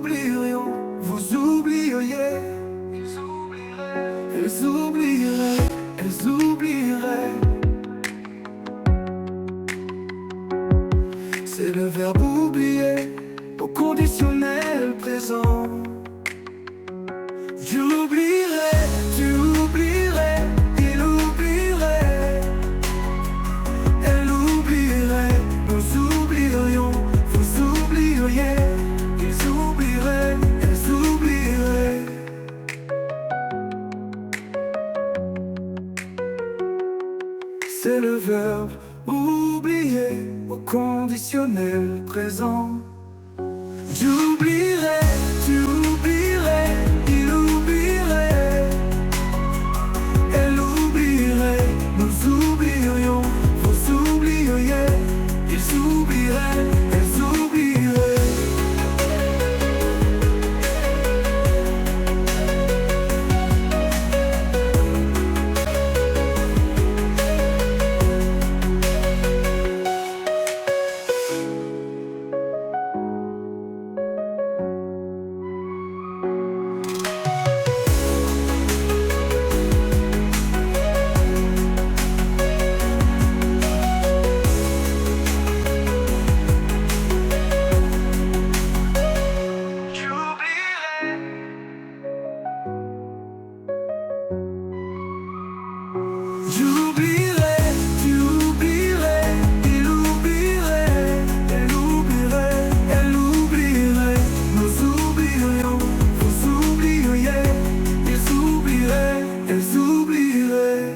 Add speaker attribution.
Speaker 1: oublierions, vous oublieriez. Elles oublieraient, elles oublieraient. C'est le verbe oublier au conditionnel présent. J'oublierai, tu oublierais, il oublierait. Elle oublierait, nous oublierions, vous oublieriez. Ils oublieraient, elles oublieraient. C'est le verbe oublier au conditionnel présent. J'oublierai, tu oublierais, il oublierait. Elle oublierait, nous oublierions, vous oublieriez. Ils oublieraient, elles oublieraient. J'oublierai, tu oublierais, il oublierait. Elle oublierait, elle oublierait. Nous oublierions, vous oublieriez. Ils oublieraient, elles oublieraient.